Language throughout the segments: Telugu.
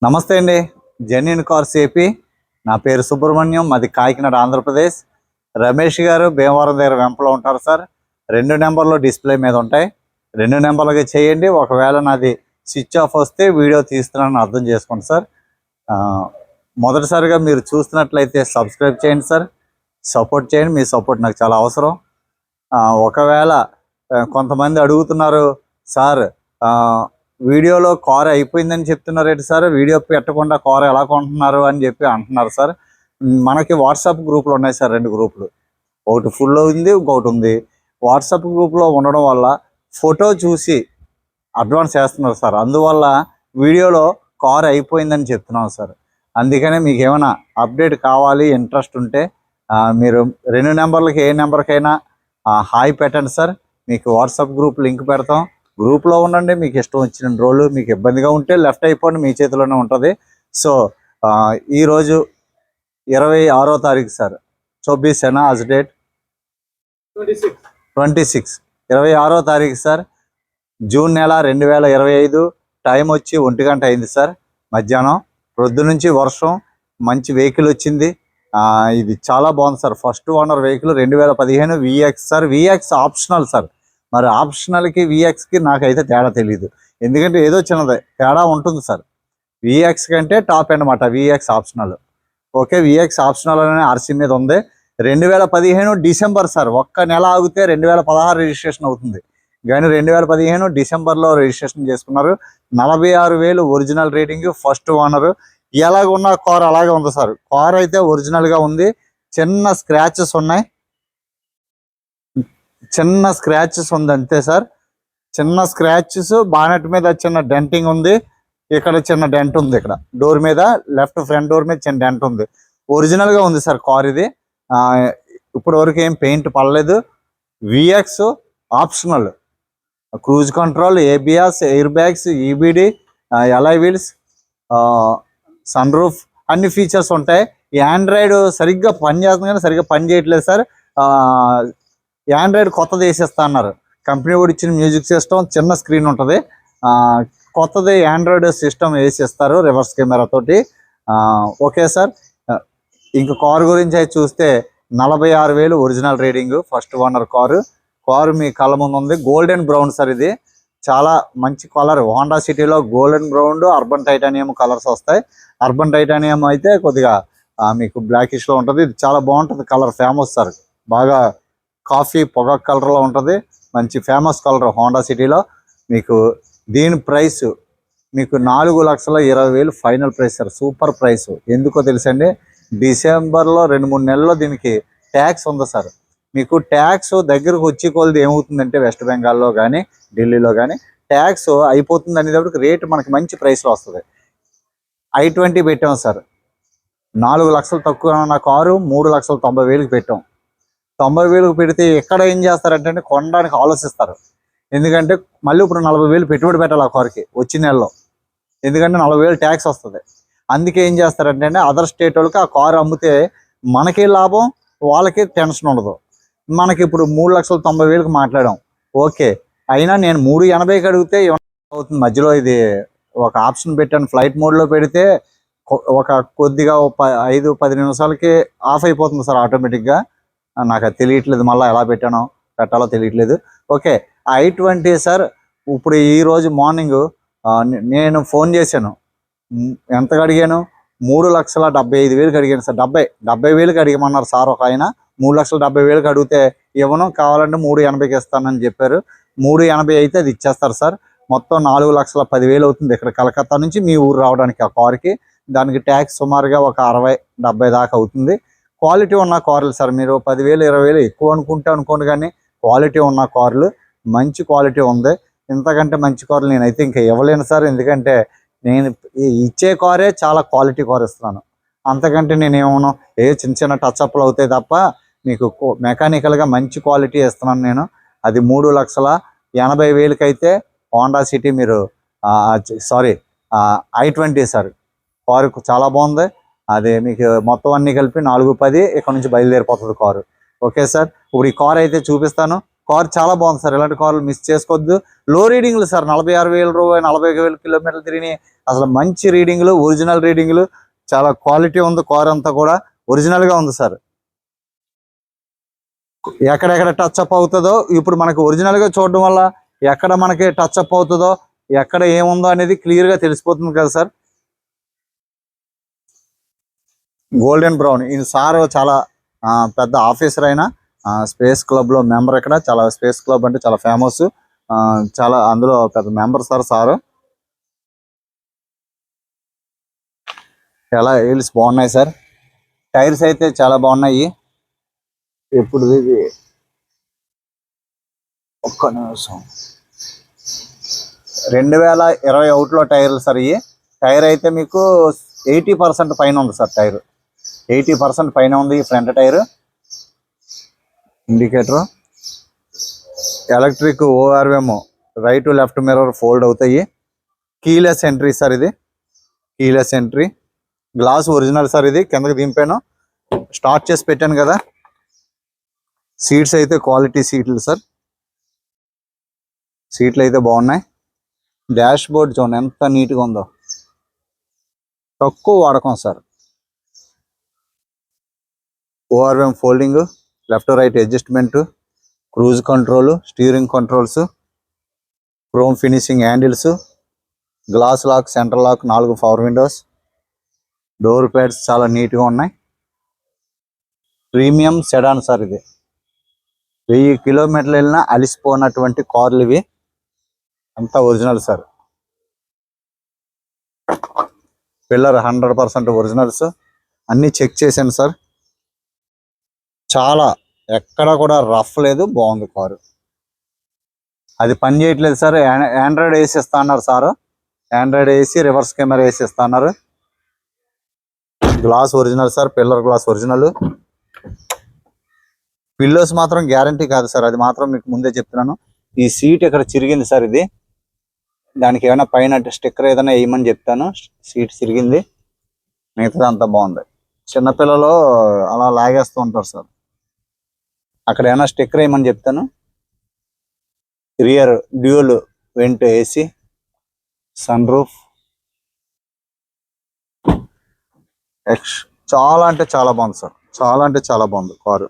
నమస్తే అండి. Genuine cars AP. నా పేరు సుబ్రహ్మణ్యం. మాది కాకినాడ, ఆంధ్రప్రదేశ్. రమేష్ గారు భీమవరం దగ్గర వెంపలో ఉంటారు సార్. 2 నెంబర్లు డిస్ప్లే మీద ఉంటాయి. 2 నెంబర్లకి చేయండి. ఒకవేళ నాది స్విచ్ ఆఫ్ వస్తే వీడియో తీస్తున్నానని అర్థం చేసుకోండి సార్. మొదటిసారిగా మీరు చూస్తున్నట్లయితే సబ్స్క్రైబ్ చేయండి సార్. సపోర్ట్ చేయండి. మీ సపోర్ట్ నాకు చాలా అవసరం. ఒకవేళ కొంతమంది అడుగుతున్నారు, సార్ వీడియోలో కార్ అయిపోయిందని చెప్తున్నారు ఏంటి సార్, వీడియో పెట్టకుండా కార్ ఎలా కొంటున్నారు అని చెప్పి అంటున్నారు సార్. మనకి వాట్సాప్ గ్రూపులు ఉన్నాయి సార్, 2 గ్రూపులు. ఒకటి ఫుల్ ఉంది, ఇంకొకటి ఉంది. వాట్సాప్ గ్రూప్లో ఉండడం వల్ల ఫోటో చూసి అడ్వాన్స్ వేస్తున్నారు సార్. అందువల్ల వీడియోలో కార్ అయిపోయిందని చెప్తున్నాం సార్. అందుకనే మీకు ఏమైనా అప్డేట్ కావాలి, ఇంట్రెస్ట్ ఉంటే మీరు 2 నెంబర్లకి ఏ నెంబర్కైనా హాయ్ పెట్టండి సార్. మీకు వాట్సాప్ గ్రూప్ లింక్ పెడతాం. గ్రూప్లో ఉండండి. మీకు ఇష్టం వచ్చిన రోజు మీకు ఇబ్బందిగా ఉంటే లెఫ్ట్ అయిపోండి, మీ చేతిలోనే ఉంటుంది. సో ఈరోజు 26వ తారీఖు సార్. 24 है ना आज डेट? 26 26వ తారీఖు సార్, జూన్ నెల 2025. టైం వచ్చి 1 గంట అయింది సార్, మధ్యాహ్నం. ప్రొద్దు నుంచి వర్షం, మంచి వెహికల్ వచ్చింది. ఇది చాలా బాగుంది sir. First owner vehicle 2015 vx sir. Vx optional sir. మరి ఆప్షనల్కి విఎక్స్కి నాకైతే తేడా తెలియదు, ఎందుకంటే ఏదో చిన్నది తేడా ఉంటుంది సార్. విఎక్స్ కంటే టాప్ అన్నమాట vx optional. Okay, vx optional అనే ఆర్సీ మీద ఉంది. 2015 డిసెంబర్ సార్. ఒక్క నెల ఆగితే 2016 రిజిస్ట్రేషన్ అవుతుంది, కానీ 2015 డిసెంబర్లో రిజిస్ట్రేషన్ చేసుకున్నారు. 46,000 ఒరిజినల్ రేటింగ్. First owner. ఎలాగున్న కార్ అలాగే ఉంది సార్. కార్ అయితే ఒరిజినల్గా ఉంది. చిన్న స్క్రాచెస్ ఉన్నాయి, చిన్న స్క్రాచెస్ ఉంది అంతే సార్. చిన్న స్క్రాచెస్. బానెట్ మీద చిన్న డెంటింగ్ ఉంది. ఇక్కడ చిన్న డెంట్ ఉంది. ఇక్కడ డోర్ మీద, లెఫ్ట్ ఫ్రంట్ డోర్ మీద చిన్న డెంట్ ఉంది. ఒరిజినల్గా ఉంది సార్ కార్ ఇది. ఇప్పటి వరకు ఏం పెయింట్ పడలేదు. VX optional. Cruise control, ABS, airbags, EBD, alloy wheels, sunroof, అన్ని ఫీచర్స్ ఉంటాయి. ఈ ఆండ్రాయిడ్ సరిగ్గా పని చేస్తుంది కానీ సరిగ్గా పని చేయట్లేదు సార్. ఆండ్రాయిడ్ కొత్తది వేసేస్తా అన్నారు. కంపెనీ కూడా ఇచ్చిన మ్యూజిక్ సిస్టమ్, చిన్న స్క్రీన్ ఉంటుంది. కొత్తది ఆండ్రాయిడ్ సిస్టమ్ వేసేస్తారు రివర్స్ కెమెరా తోటి. Okay sir. ఇంక కారు గురించి అయితే చూస్తే 46,000 original rating. First owner car. Car మీ కళ్ళ ముందు ఉంది. Golden brown sir. ఇది చాలా మంచి కలర్. హోండా సిటీలో golden brown, urban titanium colours వస్తాయి. అర్బన్ టైటానియం అయితే కొద్దిగా మీకు బ్లాకిష్లో ఉంటుంది. ఇది చాలా బాగుంటుంది కలర్. Famous sir. బాగా కాఫీ పొగ కలర్లో ఉంటుంది. మంచి ఫేమస్ కలర్ హోండా సిటీలో. మీకు దీని ప్రైస్ మీకు 4,20,000 final price sir. Super price. ఎందుకో తెలుసండి, డిసెంబర్లో 2-3 నెలల్లో దీనికి ట్యాక్స్ ఉంది సార్. మీకు ట్యాక్స్ దగ్గరకు వచ్చి కొలది ఏమవుతుందంటే, వెస్ట్ బెంగాల్లో కానీ ఢిల్లీలో కానీ ట్యాక్స్ అయిపోతుంది అనేటప్పటికి రేటు మనకి మంచి ప్రైస్లో వస్తుంది. i20 పెట్టాం సార్. 4 లక్షలు తక్కువ ఉన్న కారు 3,90,000 పెట్టాం. 90,000 పెడితే ఎక్కడ ఏం చేస్తారంటే కొనడానికి ఆలోచిస్తారు. ఎందుకంటే మళ్ళీ ఇప్పుడు 40,000 పెట్టుబడి పెట్టాలి ఆ కారుకి వచ్చే నెలలో. ఎందుకంటే 40,000 ట్యాక్స్ వస్తుంది. అందుకే ఏం చేస్తారంటే అదర్ స్టేట్ వాళ్ళకి ఆ కారు అమ్మితే మనకి లాభం, వాళ్ళకి టెన్షన్ ఉండదు. మనకి ఇప్పుడు 3,90,000 మాట్లాడాం. ఓకే, అయినా నేను 3,80,000 అడిగితే అవుతుంది. మధ్యలో ఇది ఒక ఆప్షన్ పెట్టాను, ఫ్లైట్ మోడ్లో పెడితే ఒక కొద్దిగా 5-10 నిమిషాలకి ఆఫ్ అయిపోతుంది సార్ ఆటోమేటిక్గా. నాకు అది తెలియట్లేదు, మళ్ళీ ఎలా పెట్టాలో తెలియట్లేదు. Okay, i20 sir. ఇప్పుడు ఈరోజు మార్నింగ్ నేను ఫోన్ చేశాను. ఎంతకు అడిగాను? 3,75,000 అడిగాను సార్. 70,000 అడిగమన్నారు సార్. ఒక ఆయన 3,70,000 అడిగితే ఇవ్వను, కావాలంటే 3,80,000 ఇస్తానని చెప్పారు. 3,80,000 అయితే అది ఇచ్చేస్తారు సార్. మొత్తం 4,10,000 అవుతుంది ఇక్కడ కలకత్తా నుంచి మీ ఊరు రావడానికి ఆ కారుకి. దానికి ట్యాక్స్ సుమారుగా ఒక 60-70 దాకా అవుతుంది. క్వాలిటీ ఉన్న కార్లు సార్. మీరు 10,000-20,000 ఎక్కువ అనుకోండి, కానీ క్వాలిటీ ఉన్న కార్లు, మంచి క్వాలిటీ ఉంది. ఇంతకంటే మంచి కార్లు నేనైతే ఇంకా ఇవ్వలేను సార్. ఎందుకంటే నేను ఇచ్చే కారే చాలా క్వాలిటీ కార్ ఇస్తున్నాను. అంతకంటే నేనేమో చిన్న చిన్న టచ్అప్లు అవుతాయి తప్ప మీకు మెకానికల్గా మంచి క్వాలిటీ ఇస్తున్నాను నేను. అది 3,80,000 అయితే హోండా సిటీ మీరు i20 సార్. కారు చాలా బాగుంది. అదే మీకు మొత్తం అన్నీ కలిపి 4,10,000 ఇక్కడ నుంచి బయలుదేరిపోతుంది కారు. Okay sir. ఇప్పుడు ఈ కార్ అయితే చూపిస్తాను. కార్ చాలా బాగుంది సార్. ఇలాంటి కార్లు మిస్ చేసుకోవద్దు. లో రీడింగ్లు సార్, 46,000 రూపాయలు, 40,000 కిలోమీటర్లు తిరిగి అసలు మంచి రీడింగ్లు, ఒరిజినల్ రీడింగ్లు, చాలా క్వాలిటీ ఉంది. కార్ అంతా కూడా ఒరిజినల్ గా ఉంది సార్. ఎక్కడెక్కడ టచ్ అప్ అవుతుందో ఇప్పుడు మనకి ఒరిజినల్ గా చూడడం వల్ల ఎక్కడ మనకి టచ్ అప్ అవుతుందో, ఎక్కడ ఏముందో అనేది క్లియర్ గా తెలిసిపోతుంది కదా సార్. Golden brown. ఈ సార్ చాలా పెద్ద ఆఫీసర్ అయినా స్పేస్ క్లబ్ లో మెంబర్. ఇక్కడ చాలా స్పేస్ క్లబ్ అంటే చాలా ఫేమస్. చాలా అందులో పెద్ద మెంబర్ సారు. చాలా హీల్స్ బాగున్నాయి సార్. టైర్స్ అయితే చాలా బాగున్నాయి. ఇప్పుడు ఇది ఒక్క నిమిషం, 2021లో టైర్లు సార్. ఇవి టైర్ అయితే మీకు 80% పైన ఉంది సార్. టైర్ 80% పైన ఉంది. Front tyre, indicator, electric ORM, right left mirror fold అవుతాయి. Keyless entry sir. ఇది keyless entry. Glass original sir. ఇది కిందకి దింపాను, స్టార్ట్ చేసి పెట్టాను కదా. సీట్స్ అయితే క్వాలిటీ సీట్లు సార్. సీట్లు అయితే బాగున్నాయి. డాష్ బోర్డ్ చూడండి ఎంత నీట్గా ఉందో. తక్కువ వాడకం sir. ORM folding, left right adjustment, cruise control, steering controls, chrome finishing handles, glass lock, centre lock, 4 power windows, door pads చాలా నీట్గా ఉన్నాయి. Premium sedan sir. ఇది 1000 కిలోమీటర్లు వెళ్ళినా అలిసిపోయినటువంటి కార్లు ఇవి. అంతా ఒరిజినల్ సార్. Pillar 100% originals. అన్నీ చెక్ చేశాను సార్. చాలా ఎక్కడ కూడా రఫ్ లేదు, బాగుంది కారు. అది పని చేయట్లేదు సార్. ఆండ్రాయిడ్ ఏసీ ఇస్తా అన్నారు sir. Android AC, reverse camera AC ఇస్తా అన్నారు. Glass original sir. Pillar glass original. Pillows మాత్రం గ్యారంటీ కాదు సార్. అది మాత్రం మీకు ముందే చెప్తున్నాను. ఈ సీట్ ఇక్కడ చిరిగింది సార్. ఇది దానికి ఏమైనా పైన స్టిక్కర్ ఏదైనా వేయమని చెప్తాను. సీట్ చిరిగింది, మిగతాది అంతా బాగుంది. చిన్నపిల్లలు అలా లాగేస్తూ ఉంటారు సార్. అక్కడ ఏమైనా స్టిక్కర్ వేయమని చెప్తాను. Rear dual vent AC, sunroof. చాలా అంటే చాలా బాగుంది సార్. చాలా అంటే చాలా బాగుంది కారు.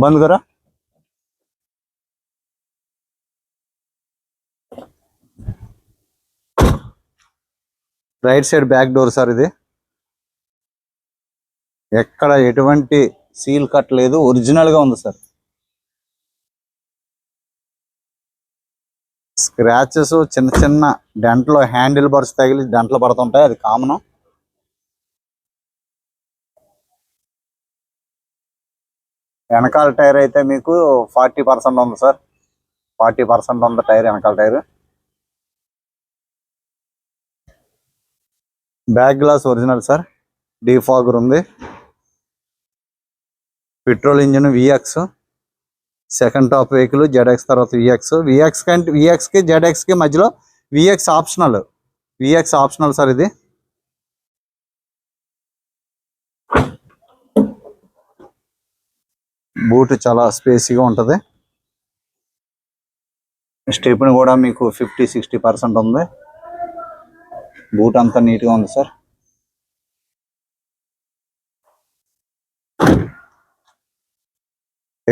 బంద్ కరా. Right side back door sir. ఇది ఎక్కడ ఎటువంటి సీల్ కట్ లేదు, ఒరిజినల్ గా ఉంది సార్. స్క్రాచెస్ చిన్న చిన్న డెంట్లో హ్యాండిల్ బర్స్ తగిలి డెంట్లు పడుతుంటాయి, అది కామన్. వెనకాల టైర్ అయితే మీకు 40% ఉంది సార్. 40% ఉంది టైర్, వెనకాల tyre. Back glass original sir. Defogger ఉంది. Petrol engine VX. Second top vehicle ZX, తర్వాత VX కంటే VXకి ZXకి మధ్యలో VX ఆప్షనల్ సార్. ఇది బూట్ చాలా స్పేసీగా ఉంటుంది. స్టెప్ని కూడా మీకు 50-60% ఉంది. బూట్ అంతా నీట్గా ఉంది సార్.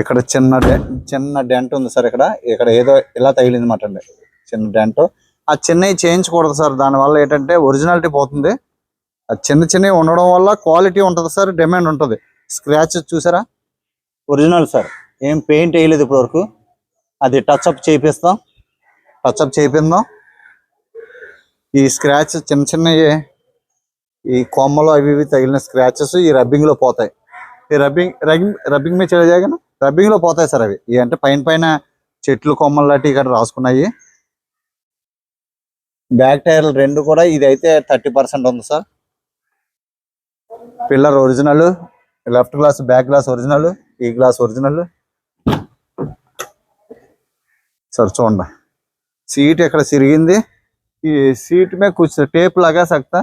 ఇక్కడ చిన్న డెంట్ ఉంది సార్. ఇక్కడ ఏదో ఇలా తగిలింది మాట అండి, చిన్న డెంట్. ఆ చిన్నవి చేయించకూడదు సార్. దానివల్ల ఏంటంటే ఒరిజినాలిటీ పోతుంది. ఆ చిన్నవి ఉండడం వల్ల క్వాలిటీ ఉంటుంది సార్, డిమాండ్ ఉంటుంది. స్క్రాచ్ చూసారా, ఒరిజినల్ సార్. ఏం పెయింట్ వేయలేదు ఇప్పటి వరకు. అది టచ్అప్ చేయిద్దాం. ఈ స్క్రాచ్ చిన్నవి, ఈ కొమ్మలు అవి ఇవి తగిలిన స్క్రాచెస్ ఈ రబ్బింగ్ లో పోతాయి. ఈ రబ్బింగ్ మీద చేయగానే రబ్బింగ్ లో పోతాయి సార్ అవి. అంటే పైన చెట్లు కొమ్మలు లాంటి ఇక్కడ రాసుకున్నాయి. బ్యాక్ టైర్లు 2 కూడా ఇది అయితే 30% ఉంది sir. Pillar original, left glass back glass original, ఈ గ్లాస్ ఒరిజినల్ సార్. చూడండి सीट ఎక్కడ సిరిగింది. ఈ सीट में कुछ टेप लगा सकता,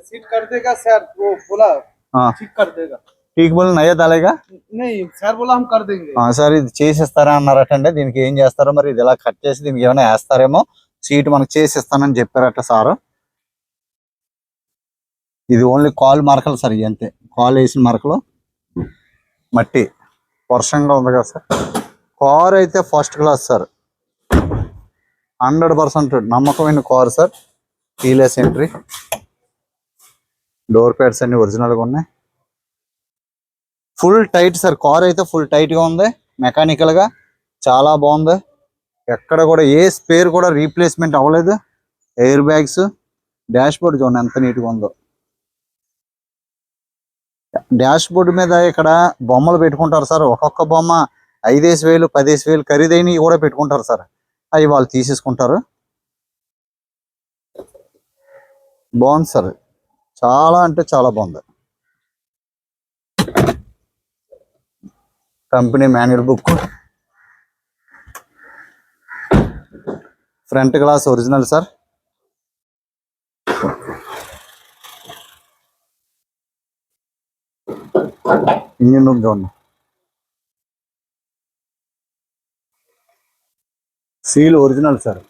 सीट कर देगा सर, वो बोला ठीक कर देगा. టీకుబుల్ నయ్యే దాలేగా नहीं सर बोला हम कर देंगे। సార్ ఇది చేసిస్తారా అన్నారటండి. దీనికి ఏం చేస్తారో మరి, ఇది ఇలా కట్ చేసి దీనికి ఏమైనా వేస్తారేమో. సీట్ మనకు చేసి ఇస్తానని చెప్పారట సారు. ఇది ఓన్లీ కాల్ మరకలు సార్, ఇవి అంతే. కాల్ వేసిన మరకలు, మట్టి వర్షంగా ఉంది కదా సార్. కార్ అయితే ఫస్ట్ క్లాస్ సార్, 100% నమ్మకమైన car sir. Keyless entry, door pads అన్ని ఒరిజినల్గా ఉన్నాయి. ఫుల్ టైట్ సార్, కార్ అయితే ఫుల్ టైట్గా ఉంది. మెకానికల్గా చాలా బాగుంది. ఎక్కడ కూడా ఏ స్పేర్ కూడా రీప్లేస్మెంట్ అవ్వలేదు. ఎయిర్ బ్యాగ్స్, డాష్ బోర్డ్ చూడండి ఎంత నీట్గా ఉందో. డాష్ బోర్డు మీద ఇక్కడ బొమ్మలు పెట్టుకుంటారు సార్. ఒక్కొక్క బొమ్మ 5,000 10,000 ఖరీదైనవి కూడా పెట్టుకుంటారు సార్. అవి వాళ్ళు తీసేసుకుంటారు. బాగుంది సార్, చాలా అంటే చాలా బాగుంది. Company manual book, front glass original sir. Engine room చూడండి, సీల్ ఒరిజినల్ సార్,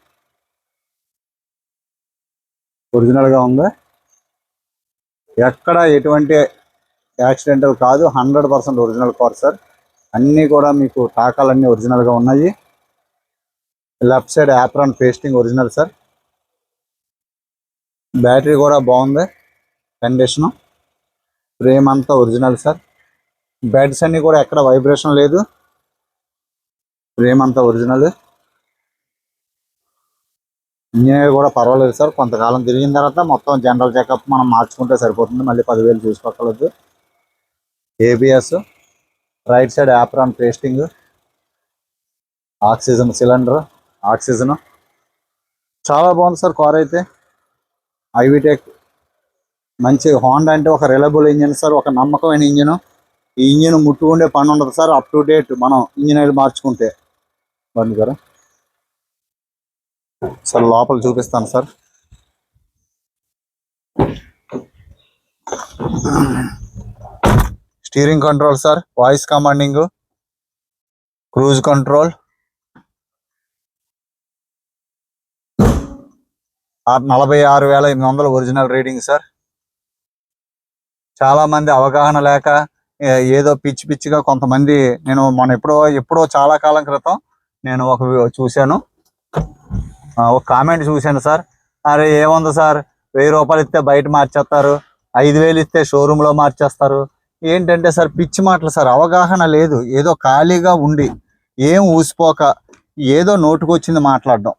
ఒరిజినల్గా ఉంది. ఎక్కడ ఎటువంటి యాక్సిడెంటల్ కాదు, 100% ఒరిజినల్ కార్ సార్. అన్నీ కూడా మీకు టాకాలన్నీ ఒరిజినల్గా ఉన్నాయి. Left side apron pasting original sir. Battery కూడా బాగుంది కండిషను. ఫ్రేమ్ అంతా ఒరిజినల్ సార్. బెడ్స్ అన్నీ కూడా ఎక్కడ వైబ్రేషన్ లేదు. ఫ్రేమ్ అంతా ఒరిజినల్. ఇంజనీర్ కూడా పర్వాలేదు సార్. కొంతకాలం తిరిగిన తర్వాత మొత్తం జనరల్ చెకప్ మనం మార్చుకుంటే సరిపోతుంది. మళ్ళీ 10,000 చూసుకోగలదు. ABS, right side apron pasting, oxygen cylinder, oxygen చాలా బాగుంది సార్. కార్ అయితే ఐవిటెక్ మంచి హోండా అంటే ఒక రిలయబుల్ ఇంజిన్ సార్, ఒక నమ్మకమైన ఇంజిన్. ఈ ఇంజిన్ ముట్టుకుండే పని ఉండదు సార్. అప్ టు డేట్ మనం ఇంజిన్ ఆయిల్ మార్చుకుంటే. బండి గారు సార్ లోపల చూపిస్తాను sir. Steering control sir, voice commanding, cruise control, 46,800 original reading sir. చాలా మంది అవగాహన లేక ఏదో పిచ్చి పిచ్చిగా కొంతమంది, నేను మన ఎప్పుడో చాలా కాలం క్రితం నేను చూశాను, ఒక కామెంట్ చూశాను సార్. అరే ఏముంది సార్, 1000 రూపాయలు ఇస్తే బయట మార్చేస్తారు, 5,000 ఇస్తే షోరూంలో మార్చేస్తారు. ఏంటంటే సార్ పిచ్చి మాటలు సార్. అవగాహన లేదు. ఏదో ఖాళీగా ఉండి ఏం ఊసిపోక ఏదో నోటుకొచ్చింది మాట్లాడడం.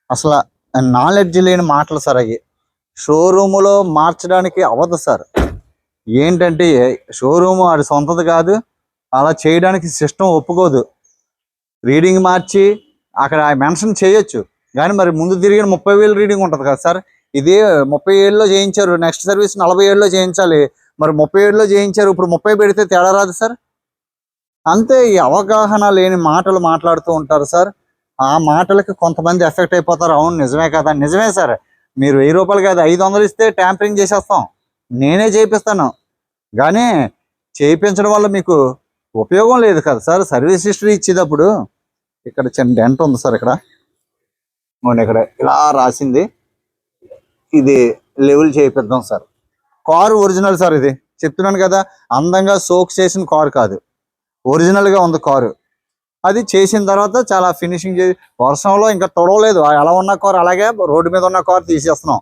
అసలు నాలెడ్జ్ లేని మాటలు సార్ అవి. షోరూములో మార్చడానికి అవ్వదు సార్. ఏంటంటే షోరూము అది సొంతది కాదు, అలా చేయడానికి సిస్టమ్ ఒప్పుకోదు. రీడింగ్ మార్చి అక్కడ మెన్షన్ చేయొచ్చు, కానీ మరి ముందు తిరిగిన 30,000 రీడింగ్ ఉంటుంది కదా సార్. ఇది 37లో చేయించారు, నెక్స్ట్ సర్వీస్ 47లో చేయించాలి. మరి 37లో చేయించారు, ఇప్పుడు 30 పెడితే తేడా రాదు సార్. అంతే, ఈ అవగాహన లేని మాటలు మాట్లాడుతూ ఉంటారు సార్. ఆ మాటలకి కొంతమంది ఎఫెక్ట్ అయిపోతారు. అవును నిజమే కదా, నిజమే సార్. మీరు 1000 రూపాయలు కాదు 500 ఇస్తే ట్యాంపరింగ్ చేసేస్తాం, నేనే చేయిస్తాను. కానీ చేయించడం వల్ల మీకు ఉపయోగం లేదు కదా సార్. సర్వీస్ హిస్టరీ ఇచ్చేటప్పుడు ఇక్కడ చిన్న డెంట్ ఉంది సార్. ఇక్కడ ఇలా రాసింది, ఇది లెవెల్ చేయిద్దాం సార్. Car original sir. ఇది చెప్తున్నాను కదా, అందంగా సోక్ చేసిన కారు కాదు, ఒరిజినల్గా ఉంది కారు. అది చేసిన తర్వాత చాలా ఫినిషింగ్ చేసి, వర్షంలో ఇంకా తొడవలేదు, ఎలా ఉన్న కారు అలాగే రోడ్డు మీద ఉన్న కారు తీసేస్తున్నాం.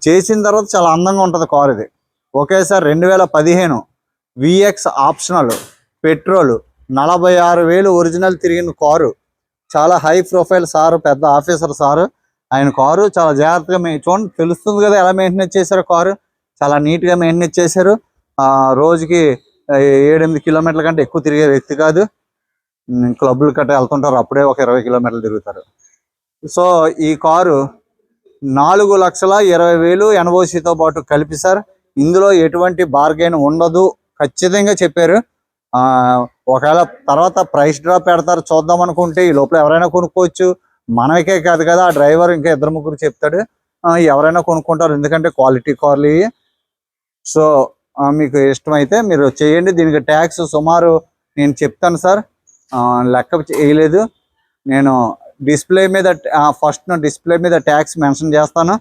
చేసిన తర్వాత చాలా అందంగా ఉంటుంది కారు ఇది. Okay sir. 2015 vx optional petrol, 46,000 original తిరిగిన కారు. చాలా హై ప్రొఫైల్ సారు, పెద్ద ఆఫీసర్ సారు. ఆయన కారు చాలా జాగ్రత్తగా చూడండి, తెలుస్తుంది కదా ఎలా మెయింటెనెన్స్ చేశారు. కారు చాలా నీట్గా మెయింటెనెన్స్ చేశారు. రోజుకి 7-8 కిలోమీటర్ల కంటే ఎక్కువ తిరిగే వ్యక్తి కాదు. క్లబ్లు కట్ట వెళ్తుంటారు, అప్పుడే ఒక 20 కిలోమీటర్లు తిరుగుతారు. సో ఈ కారు 4,20,000 ఎన్ఓసితో పాటు కలిపి సార్. ఇందులో ఎటువంటి బార్గెన్ ఉండదు ఖచ్చితంగా చెప్పారు. ఒకవేళ తర్వాత ప్రైస్ డ్రాప్ పెడతారు చూద్దాం అనుకుంటే, ఈ లోపల ఎవరైనా కొనుక్కోవచ్చు. మనకే కాదు కదా, ఆ డ్రైవర్ ఇంకా 2-3 చెప్తాడు, ఎవరైనా కొనుక్కుంటారు, ఎందుకంటే క్వాలిటీ కార్లు. సో మీకు ఇష్టమైతే మీరు చేయండి. దీనికి ట్యాక్స్ సుమారు నేను చెప్తాను సార్, లెక్క చేయలేదు నేను. డిస్ప్లే మీద ఫస్ట్ డిస్ప్లే మీద ట్యాక్స్ మెన్షన్ చేస్తాను,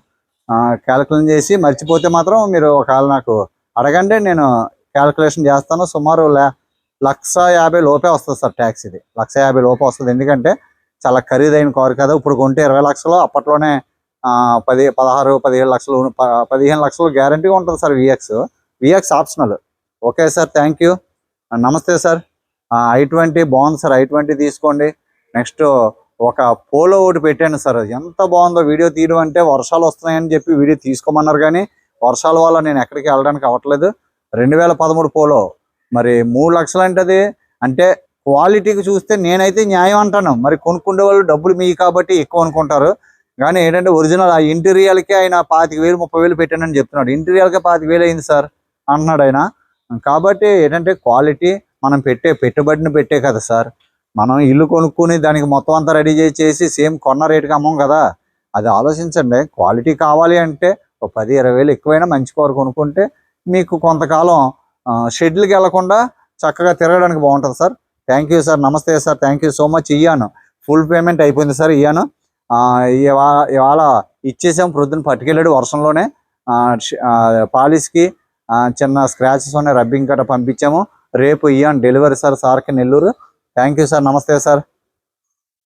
క్యాలిక్యులేషన్ చేసి. మర్చిపోతే మాత్రం మీరు ఒకవేళ నాకు అడగండి, నేను క్యాలిక్యులేషన్ చేస్తాను. సుమారు 1,50,000 లోపే వస్తుంది సార్ ట్యాక్స్. ఇది 1,50,000 లోపే వస్తుంది, ఎందుకంటే చాలా ఖరీదైన కారు కదా. ఇప్పుడు కొంటే 20 లక్షలు, అప్పట్లోనే 10, 16, 17 లక్షలు, 15 లక్షలు గ్యారంటీగా ఉంటుంది sir. Vx optional. Okay sir, thank you, నమస్తే సార్. i20 బాగుంది సార్, i20 తీసుకోండి. నెక్స్ట్ ఒక పోలో ఒకటి పెట్టాను సార్, ఎంత బాగుందో. వీడియో తీయడం అంటే వర్షాలు వస్తున్నాయని చెప్పి వీడియో తీసుకోమన్నారు, కానీ వర్షాల వల్ల నేను ఎక్కడికి వెళ్ళడానికి అవ్వట్లేదు. 2013 పోలో, మరి 3 లక్షలు అంటే అంటే క్వాలిటీకి చూస్తే నేనైతే న్యాయం అంటాను. మరి కొనుక్కునే వాళ్ళు డబ్బులు మీ కాబట్టి ఎక్కువ అనుకుంటారు, కానీ ఏంటంటే ఒరిజినల్ ఆ ఇంటీరియర్కే ఆయన 25,000 30,000 పెట్టానని చెప్తున్నాడు. ఇంటీరియర్కే 25,000 అయింది సార్ అంటున్నాడు ఆయన. కాబట్టి ఏంటంటే క్వాలిటీ మనం పెట్టుబడిని పెట్టే కదా సార్. మనం ఇల్లు కొనుక్కుని దానికి మొత్తం అంతా రెడీ చేసి సేమ్ కొన్న రేటుకి అమ్మం కదా. అది ఆలోచించండి. క్వాలిటీ కావాలి అంటే ఒక 10-20,000 ఎక్కువైనా మంచి కారు కొనుక్కుంటే మీకు కొంతకాలం షెడ్యూల్కి వెళ్లకుండా చక్కగా తిరగడానికి బాగుంటుంది సార్. థ్యాంక్ యూ సార్, నమస్తే sir, thank you so much. ఇయ్యాను ఫుల్ పేమెంట్ అయిపోయింది సార్, ఇయ్యాను. ఇవాళ ఇచ్చేసాం, ప్రొద్దున పట్టుకెళ్ళాడు వర్షంలోనే. పాలిష్కి చిన్న స్క్రాచెస్ ఉన్నాయి, రబ్బింగ్ కట్ట పంపించాము. రేపు ఇయ్యాను డెలివరీ సార్, సార్కి నెల్లూరు. థ్యాంక్ యూ సార్, నమస్తే సార్.